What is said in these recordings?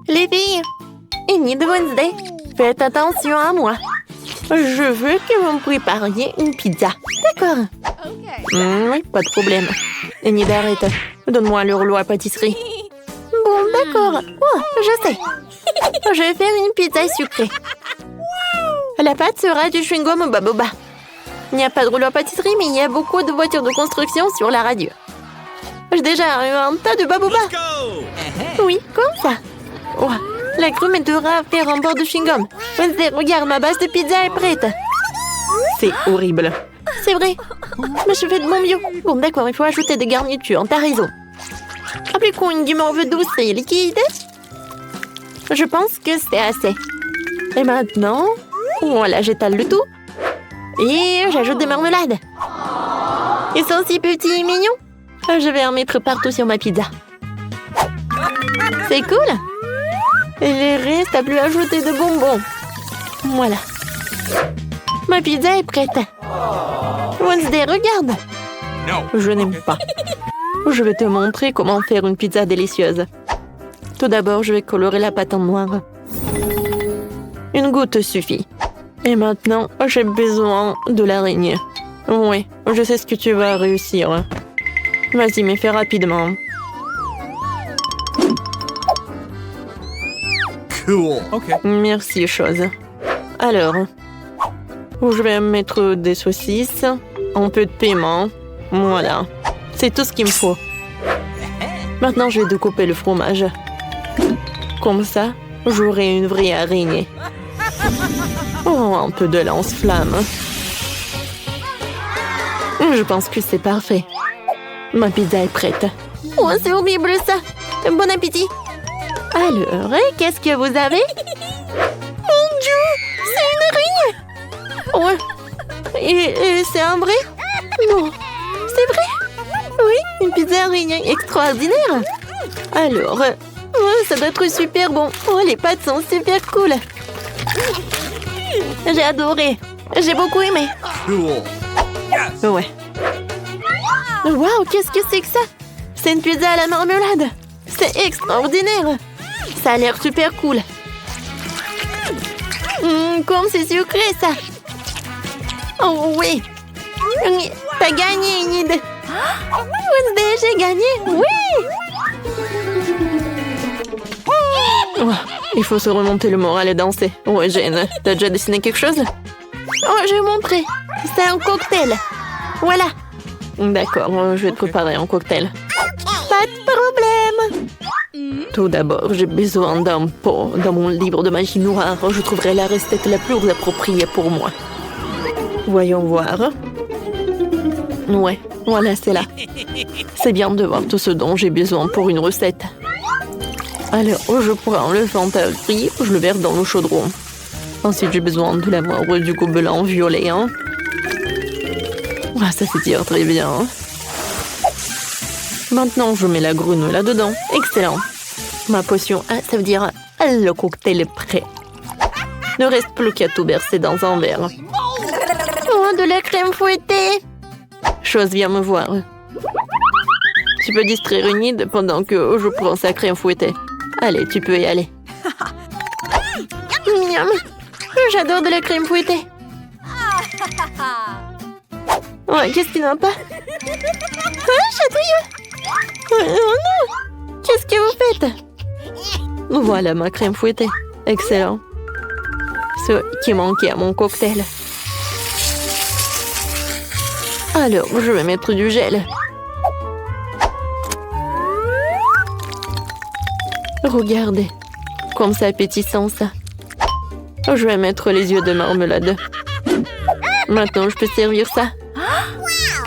Les filles, Enid Wednesday, faites attention à moi. Je veux que vous me prépariez une pizza. D'accord. Oui, pas de problème. Enid, arrête. Donne-moi le rouleau à pâtisserie. Bon, d'accord. Oh, je sais. Je vais faire une pizza sucrée. La pâte sera du chewing-gum Baboba. Il n'y a pas de rouleau à pâtisserie, mais il y a beaucoup de voitures de construction sur la radio. J'ai déjà eu un tas de Baboba. Oui, comme ça. Oh, la crème m'aidera à faire un bord de chewing-gum. Wednesday, regarde, ma base de pizza est prête. C'est horrible. C'est vrai. Mais je fais de mon mieux. Bon, d'accord, il faut ajouter des garnitures. T'as raison. Appliquons une guimauve douce et liquide. Je pense que c'est assez. Et maintenant, voilà, j'étale le tout. Et j'ajoute des marmelades. Ils sont si petits et mignons. Je vais en mettre partout sur ma pizza. C'est cool. Et les restes à plus ajouter de bonbons. Voilà. Ma pizza est prête. Wednesday, regarde. Je n'aime pas. Je vais te montrer comment faire une pizza délicieuse. Tout d'abord, je vais colorer la pâte en noir. Une goutte suffit. Et maintenant, j'ai besoin de l'araignée. Oui, je sais ce que tu vas réussir. Vas-y, mais fais rapidement. Cool. Okay. Merci, chose. Alors, je vais mettre des saucisses, un peu de piment. Voilà, c'est tout ce qu'il me faut. Maintenant, je vais découper le fromage. Comme ça, j'aurai une vraie araignée. Oh, un peu de lance-flamme. Je pense que c'est parfait. Ma pizza est prête. Oh, c'est horrible ça. Bon appétit. Alors, qu'est-ce que vous avez? Mon Dieu, c'est une araignée. Ouais. Et c'est un vrai? Non, c'est vrai? Oui, une pizza araignée extraordinaire. Alors, ça doit être super bon. Oh, les pâtes sont super cool. J'ai adoré. J'ai beaucoup aimé. Cool. Yes. Ouais. Waouh, qu'est-ce que c'est que ça? C'est une pizza à la marmelade. C'est extraordinaire. Ça a l'air super cool. Comme c'est sucré, ça. Oh oui. T'as gagné, Enid. Wednesday, j'ai gagné. Oui. Oh, il faut se remonter le moral et danser. Ouais, Jane, t'as déjà dessiné quelque chose? Oh, je vais montrer. C'est un cocktail. Voilà. D'accord, je vais te préparer un cocktail. Pas de problème. Tout d'abord, j'ai besoin d'un pot. Dans mon livre de magie noire, je trouverai la recette la plus appropriée pour moi. Voyons voir. Ouais, voilà, c'est là. C'est bien de voir tout ce dont j'ai besoin pour une recette. Alors, je prends le fond à gris, je le verse dans le chaudron. Ensuite, j'ai besoin de la moire du gobelin violet. Hein. Ah, ça s'étire très bien. Maintenant, je mets la grenouille là-dedans. Excellent. Ma potion, ça veut dire le cocktail est prêt. Ne reste plus qu'à tout verser dans un verre. Oh, de la crème fouettée. Chose, viens me voir. Tu peux distraire Enid pendant que je prends sa crème fouettée. Allez, tu peux y aller. Miam. J'adore de la crème fouettée. Ouais, qu'est-ce qu'il n'a pas? Chatouilleux. Oh non. Qu'est-ce que vous faites? Voilà ma crème fouettée. Excellent. Ce qui manquait à mon cocktail. Alors, je vais mettre du gel. Regardez, comme c'est appétissant ça. Je vais mettre les yeux de marmelade. Maintenant, je peux servir ça.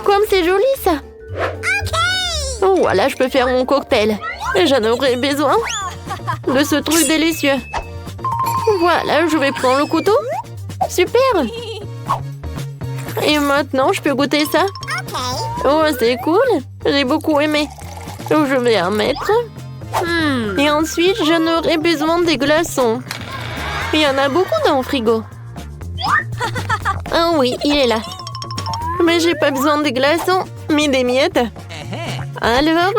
Comme c'est joli ça. Voilà, je peux faire mon cocktail. Et j'en aurais besoin de ce truc délicieux. Voilà, je vais prendre le couteau. Super. Et maintenant, je peux goûter ça. Oh, c'est cool. J'ai beaucoup aimé. Je vais en mettre. Et ensuite, j'en aurai besoin des glaçons. Il y en a beaucoup dans le frigo. Ah oui, il est là. Mais j'ai pas besoin des glaçons, mais des miettes. Alors...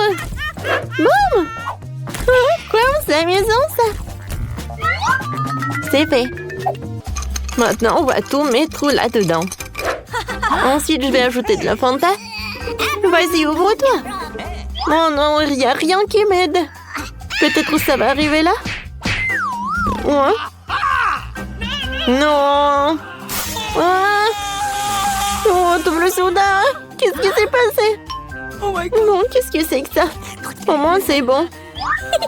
Boum! Quoi, c'est amusant ça. C'est fait. Maintenant, on va tout mettre là-dedans. Ensuite, je vais ajouter de la Fanta. Vas-y, ouvre-toi. Oh non, il n'y a rien qui m'aide. Peut-être ça va arriver là? Ouais. Non. Ah. Oh, double soda. Qu'est-ce qui s'est passé? Non, qu'est-ce que c'est que ça? Au moins, c'est bon.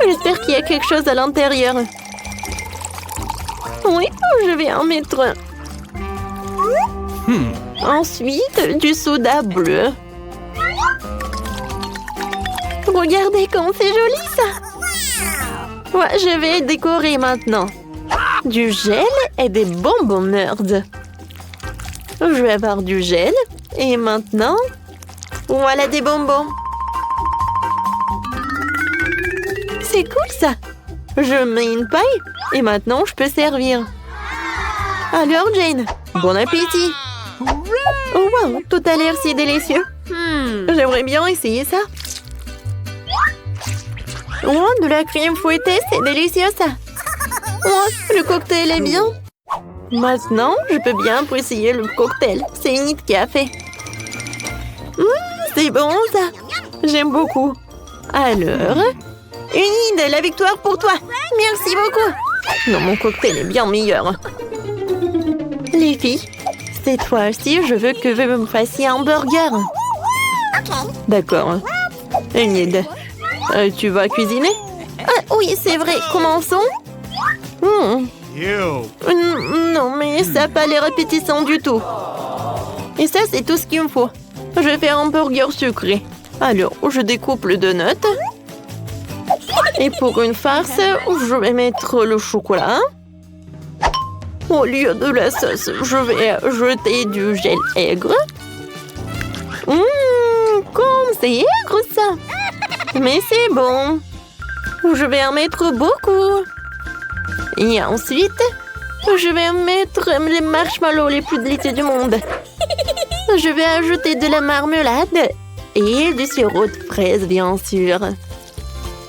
J'espère qu'il y a quelque chose à l'intérieur. Oui, je vais en mettre un. Ensuite, du soda bleu. Regardez comme c'est joli, ça. Ouais, je vais décorer maintenant. Du gel et des bonbons Nerds. Je vais avoir du gel. Et maintenant, voilà des bonbons. C'est cool, ça. Je mets une paille et maintenant, je peux servir. Alors, Jane, bon appétit. Oh, wow, tout a l'air si délicieux. J'aimerais bien essayer ça. Oh, de la crème fouettée, c'est délicieux, ça. Oh, le cocktail est bien. Maintenant, je peux bien essayer le cocktail. C'est Enid qui a fait. C'est bon, ça. J'aime beaucoup. Alors, Enid, la victoire pour toi. Merci beaucoup. Non, mon cocktail est bien meilleur. Les filles, cette fois-ci, je veux que vous me fassiez un burger. D'accord. Enid, tu vas cuisiner? Ah, oui, c'est vrai. Commençons. Non, mais ça n'a pas l'air appétissant du tout. Et ça, c'est tout ce qu'il me faut. Je vais faire un burger sucré. Alors, je découpe le donut. Et pour une farce, je vais mettre le chocolat. Au lieu de la sauce, je vais jeter du gel aigre. Comme c'est aigre, ça. Mais c'est bon. Je vais en mettre beaucoup. Et ensuite, je vais mettre les marshmallows les plus délicieux du monde. Je vais ajouter de la marmelade et du sirop de fraise, bien sûr.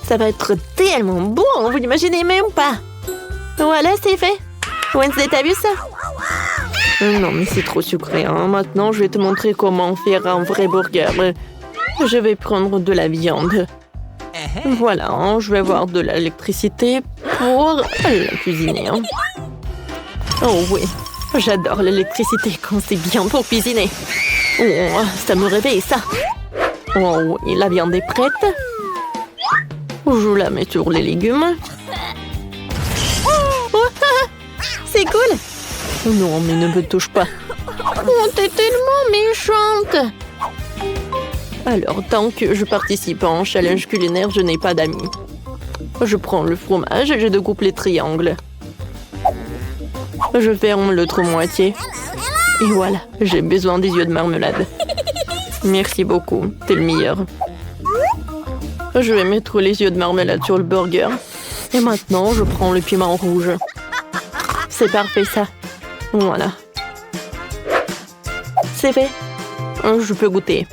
Ça va être tellement bon, vous n'imaginez même pas. Voilà, c'est fait. Wednesday, t'as vu ça? Non, mais c'est trop sucré. Maintenant, je vais te montrer comment faire un vrai burger. Je vais prendre de la viande. Voilà, je vais avoir de l'électricité pour la cuisiner. Oh oui, j'adore l'électricité quand c'est bien pour cuisiner. Oh, ça me réveille, ça. Oh oui, la viande est prête. Je la mets sur les légumes. Oh, c'est cool. Non, mais ne me touche pas. Oh, t'es tellement méchante. Alors, tant que je participe à un challenge culinaire, je n'ai pas d'amis. Je prends le fromage et je découpe les triangles. Je ferme l'autre moitié. Et voilà, j'ai besoin des yeux de marmelade. Merci beaucoup, t'es le meilleur. Je vais mettre les yeux de marmelade sur le burger. Et maintenant, je prends le piment rouge. C'est parfait, ça. Voilà. C'est fait. Je peux goûter.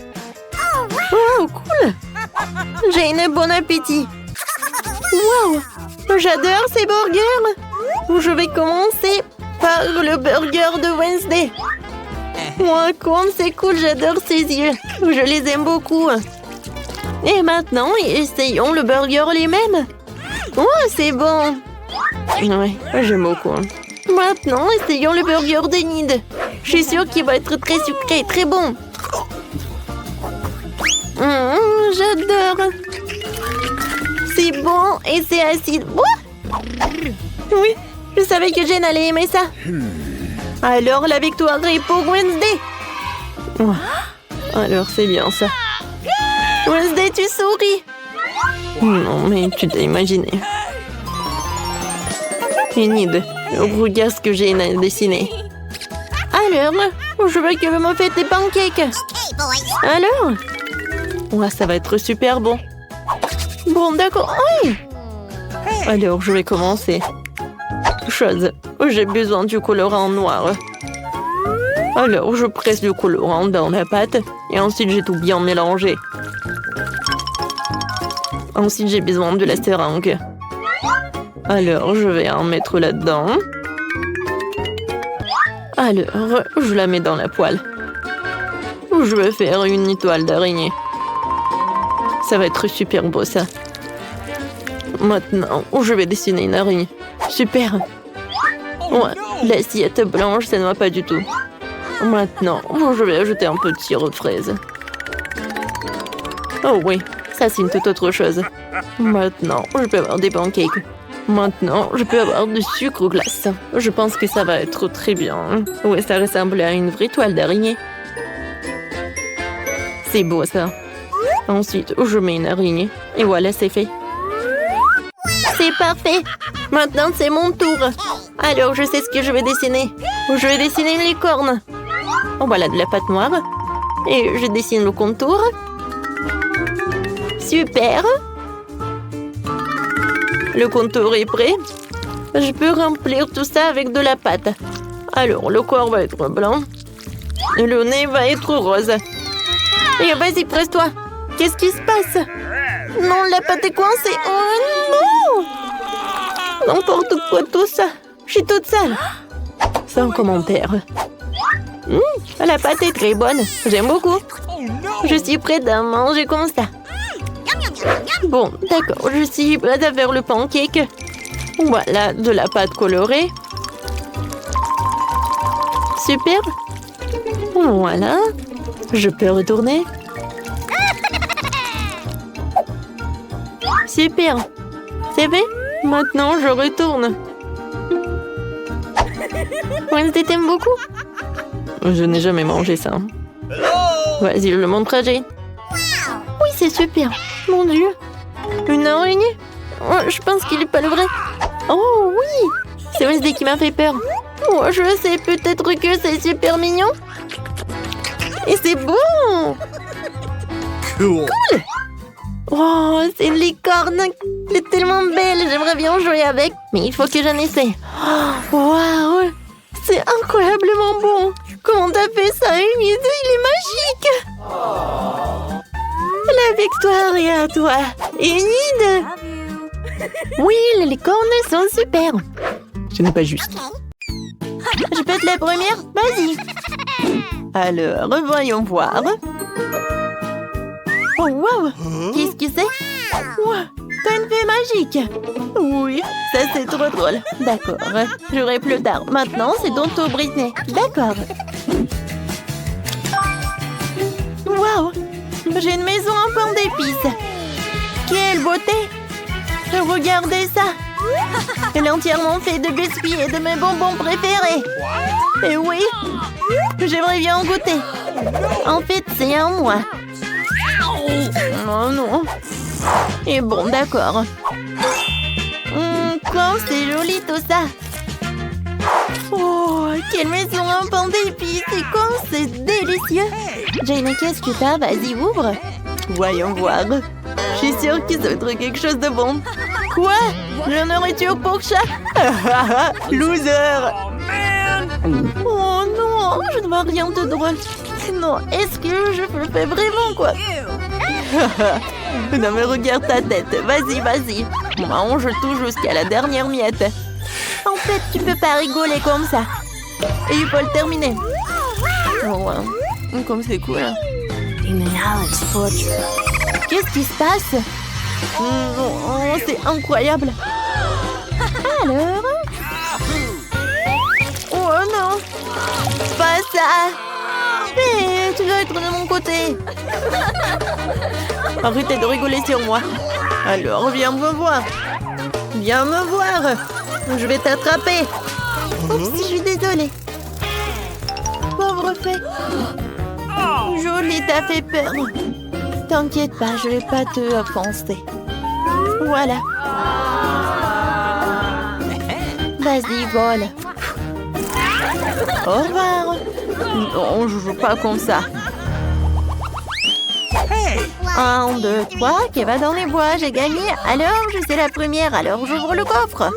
Oh, cool! J'ai un bon appétit. Wow! J'adore ces burgers. Je vais commencer par le burger de Wednesday. Wow, comme c'est cool, j'adore ces yeux. Je les aime beaucoup. Et maintenant, essayons le burger lui-même. Oh, c'est bon. Oui, j'aime beaucoup. Maintenant, essayons le burger d'Enid. Je suis sûre qu'il va être très sucré et très bon. J'adore. C'est bon et c'est acide. Oui, je savais que Jane allait aimer ça. Alors, la victoire est pour Wednesday. Alors, c'est bien ça. Wednesday, tu souris. Non, mais tu t'as imaginé. Enid, regarde ce que Jane a dessiné. Alors, je veux que vous me faites des pancakes. Alors? Ouais, ça va être super bon. Bon, d'accord. Oui. Alors, je vais commencer. Chose, j'ai besoin du colorant noir. Alors, je presse le colorant dans la pâte et ensuite j'ai tout bien mélangé. Ensuite, j'ai besoin de la seringue. Alors, je vais en mettre là-dedans. Alors, je la mets dans la poêle. Je vais faire une étoile d'araignée. Ça va être super beau, ça. Maintenant, je vais dessiner une araignée. Super. Ouais, l'assiette blanche, ça ne va pas du tout. Maintenant, je vais ajouter un peu de sirop de fraise. Oh oui, ça c'est une toute autre chose. Maintenant, je peux avoir des pancakes. Maintenant, je peux avoir du sucre glace. Je pense que ça va être très bien. Ouais, ça ressemble à une vraie toile d'araignée. C'est beau, ça. Ensuite, je mets une araignée. Et voilà, c'est fait. C'est parfait. Maintenant, c'est mon tour. Alors, je sais ce que je vais dessiner. Je vais dessiner une licorne. Voilà de la pâte noire. Et je dessine le contour. Super. Le contour est prêt. Je peux remplir tout ça avec de la pâte. Alors, le corps va être blanc. Et le nez va être rose. Et vas-y, presse-toi. Qu'est-ce qui se passe? Non, la pâte est coincée. Oh non! N'importe quoi tout ça. Je suis toute seule. Sans commentaire. La pâte est très bonne. J'aime beaucoup. Je suis prête à manger comme ça. Bon, d'accord. Je suis prête à faire le pancake. Voilà, de la pâte colorée. Super. Voilà. Je peux retourner. Super. C'est fait? Maintenant, je retourne. Wednesday, t'aimes beaucoup? Je n'ai jamais mangé ça. Vas-y, je le montre à Jane. Oui, c'est super. Mon Dieu. Une araignée? Oh, je pense qu'il n'est pas le vrai. Oh oui. C'est Wednesday qui m'a fait peur. Oh, je sais peut-être que c'est super mignon. Et c'est bon. Cool. Oh, c'est une licorne. Elle est tellement belle. J'aimerais bien jouer avec. Mais il faut que j'en essaie. Oh, waouh. C'est incroyablement bon. Comment t'as fait ça, Enid? Il est magique. La victoire est à toi, Enid. Oui, les licornes sont super. Ce n'est pas juste. Je peux être la première? Vas-y. Alors, voyons voir. Oh, wow! Qu'est-ce que c'est? Wow! T'as une fée magique! Oui, ça c'est trop drôle. D'accord, j'aurai plus tard. Maintenant, c'est ton tour, Britney. D'accord. Wow! J'ai une maison en pain d'épices. Quelle beauté! Regardez ça! Elle est entièrement faite de biscuits et de mes bonbons préférés. Et oui, j'aimerais bien en goûter. En fait, c'est à moi. Oh non. Et bon, d'accord. Comme c'est joli tout ça. Oh, quelle maison en pain d'épices. Et comme c'est délicieux. Jane, qu'est-ce que t'as? Vas-y, ouvre. Voyons voir. Je suis sûre que ça va être quelque chose de bon. Quoi? De la nourriture pour chat? Loser. Oh non, je ne vois rien de drôle. Non, est-ce que je le fais vraiment, quoi? Non mais regarde ta tête. Vas-y, vas-y. Mange tout jusqu'à la dernière miette. En fait, tu peux pas rigoler comme ça. Et il faut le terminer. Oh, ouais. Comme c'est cool. Qu'est-ce qui se passe? Oh, c'est incroyable. Alors? Oh non. Pas ça. Mais tu dois être de mon côté. Arrêtez de rigoler sur moi. Alors, viens me voir. Viens me voir. Je vais t'attraper. Oups, je suis désolée. Pauvre fée. Jolie, t'as fait peur. T'inquiète pas, je vais pas te offenser. Voilà. Vas-y, vole. Au revoir. Non, je joue pas comme ça. 1, 2, 3, qui va dans les bois, j'ai gagné. Alors, je suis la première, alors j'ouvre le coffre.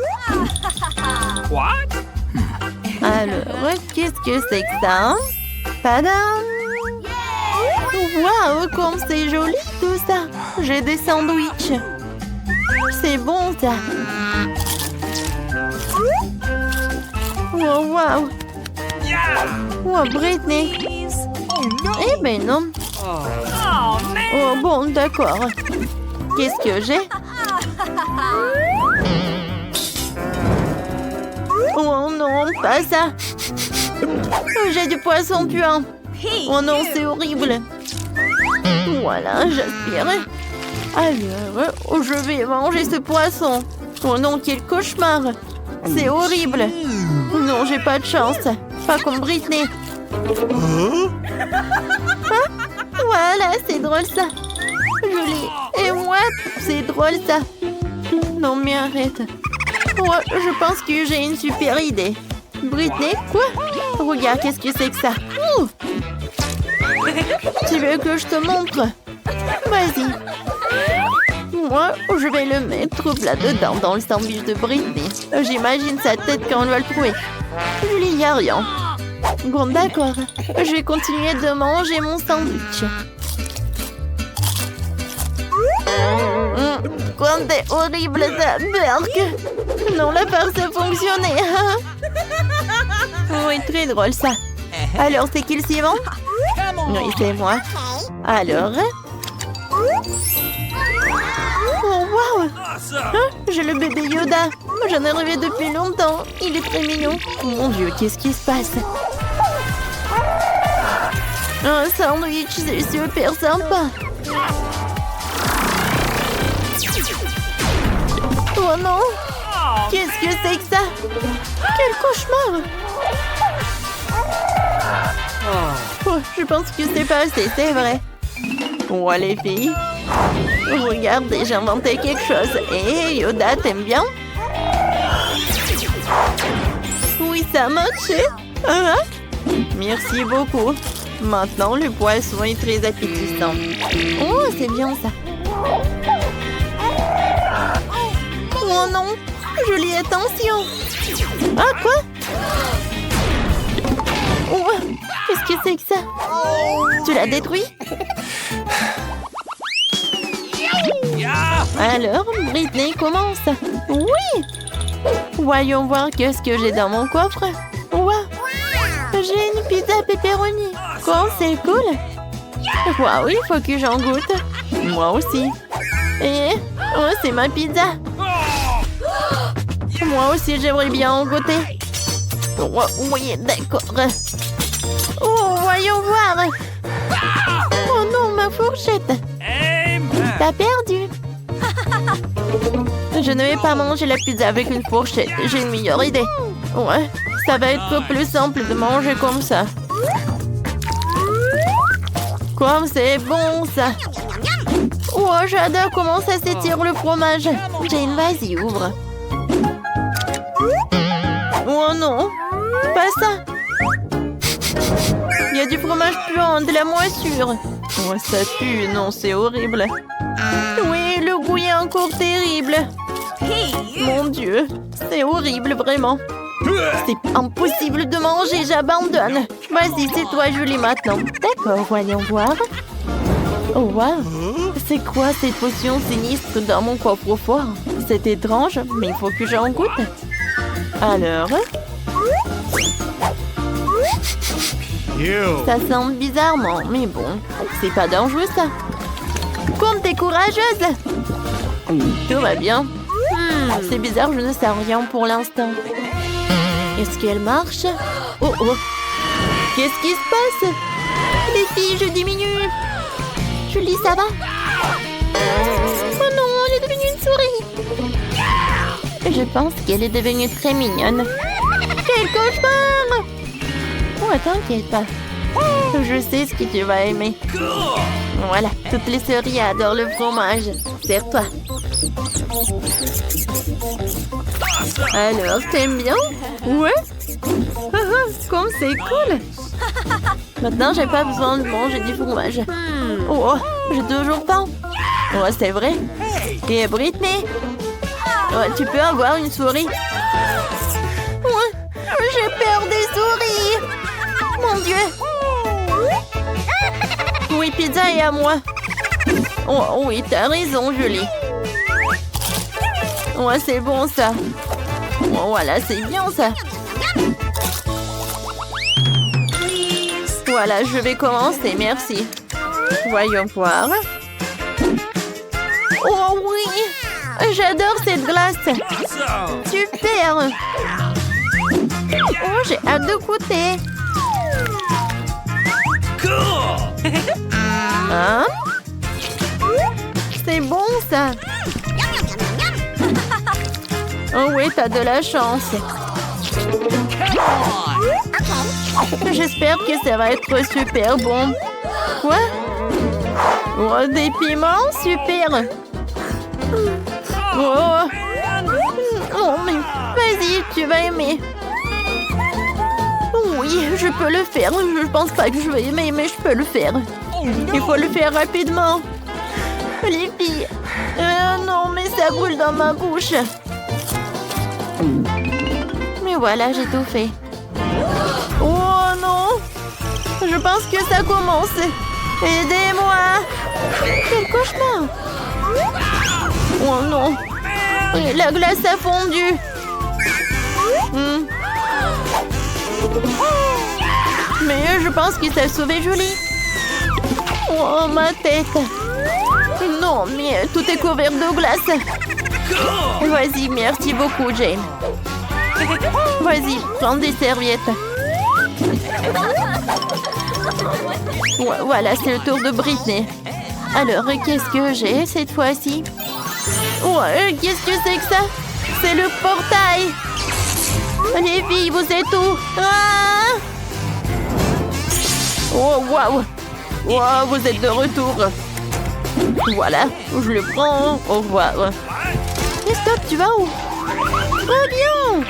What? Alors, qu'est-ce que c'est que ça? Tadam! Waouh, comme c'est joli tout ça. J'ai des sandwichs. C'est bon ça. Oh, waouh. Oh, Britney. Eh ben non. Oh bon, d'accord. Qu'est-ce que j'ai? Oh non, pas ça. J'ai du poisson puant. Oh non, c'est horrible. Voilà, j'aspire. Alors, je vais manger ce poisson. Oh non, quel cauchemar. C'est horrible. Non, j'ai pas de chance. Pas comme Britney. Ah, voilà, c'est drôle ça. Joli. Et moi, c'est drôle ça. Non, mais arrête. Oh, je pense que j'ai une super idée. Britney, quoi? Regarde, qu'est-ce que c'est que ça? Tu veux que je te montre? Vas-y. Moi, je vais le mettre là-dedans dans le sandwich de Britney. J'imagine sa tête quand on va le trouver. Il n'y a rien. Bon, d'accord. Je vais continuer de manger mon sandwich. Quand c'est horrible ça, Berk. Non, la farce a fonctionné. Oui, très drôle ça. Alors, c'est qui le suivant? Oui, c'est moi. Alors? Oh, wow! Hein? J'ai le bébé Yoda. J'en ai rêvé depuis longtemps. Il est très mignon. Oh mon Dieu, qu'est-ce qui se passe? Un sandwich, c'est super sympa. Oh non! Qu'est-ce que c'est que ça? Quel cauchemar! Oh, je pense que c'est pas assez, c'est vrai. Oh, les filles. Regardez, j'ai inventé quelque chose. Hé, Yoda, t'aimes bien? Oui, ça a marché. Hein? Merci beaucoup. Maintenant, le poisson est très appétissant. Oh, c'est bien ça. Oh non, Julie, attention. Ah, quoi? Oh, qu'est-ce que c'est que ça? Tu l'as détruit? Alors, Britney commence. Oui! Voyons voir qu'est-ce que j'ai dans mon coffre. Wow! J'ai une pizza pepperoni. Quoi, c'est cool? Waouh, il faut que j'en goûte. Moi aussi. Et oh, c'est ma pizza. Moi aussi, j'aimerais bien en goûter. Oh, oui, d'accord. Oh, voyons voir. Oh non, ma fourchette. T'as perdu. Je ne vais pas manger la pizza avec une fourchette. J'ai une meilleure idée. Ouais, ça va être plus simple de manger comme ça. Comme c'est bon ça. Oh, j'adore comment ça s'étire le fromage. Jane, vas-y, ouvre. Oh non, pas ça. Il y a du fromage puant, de la moisissure. Oh, ça pue, non, c'est horrible. Oui, le goût est encore terrible. Mon Dieu, c'est horrible, vraiment. C'est impossible de manger, j'abandonne. Vas-y, c'est toi, Julie, maintenant. D'accord, voyons voir. Oh, wow. C'est quoi cette potion sinistre dans mon coffre-fort? C'est étrange, mais il faut que j'en goûte. Alors? Ça sent bizarrement, mais bon, c'est pas dangereux ça. Comme t'es courageuse! Tout va bien. C'est bizarre, je ne sens rien pour l'instant. Est-ce qu'elle marche? Oh oh! Qu'est-ce qui se passe? Les filles, je diminue. Julie, ça va? Oh non, elle est devenue une souris. Je pense qu'elle est devenue très mignonne. Quel cauchemar! Oh, t'inquiète pas. Je sais ce que tu vas aimer. Voilà, toutes les souris adorent le fromage. Serre-toi. Alors, t'aimes bien? Ouais? Comme c'est cool! Maintenant, j'ai pas besoin de manger du fromage. Oh, j'ai toujours faim. Oh, c'est vrai. Et Britney? Oh, tu peux avoir une souris? Ouais, j'ai peur des souris! Mon Dieu! Oui, pizza est à moi. Oh, oui, t'as raison, Julie. Ouais, c'est bon, ça. Oh, voilà, c'est bien, ça. Voilà, je vais commencer, merci. Voyons voir. Oh oui! J'adore cette glace! Awesome. Super! Oh, j'ai hâte de goûter! Cool. Hein? C'est bon, ça! Oh oui, t'as de la chance! J'espère que ça va être super bon! Quoi? Oh, des piments? Super! Oh! Oh, mais vas-y, tu vas aimer! Oui, je peux le faire. Je pense pas que je vais aimer, mais je peux le faire. Il faut le faire rapidement. Les filles. Non, mais ça brûle dans ma bouche. Mais voilà, j'ai tout fait. Oh non. Je pense que ça commence. Aidez-moi. Quel cauchemar. Oh non. La glace a fondu. Mais je pense que ça a sauvé Julie. Oh, ma tête. Non, mais tout est couvert de glace. Vas-y, merci beaucoup, Jane. Vas-y, prends des serviettes. Voilà, c'est le tour de Britney. Alors, qu'est-ce que j'ai cette fois-ci? Qu'est-ce que c'est que ça? C'est le portail. Les filles, vous êtes où? Ah! Oh, waouh! Wow, vous êtes de retour. Voilà, je le prends. Au revoir. Et stop, tu vas où? Oh, bien!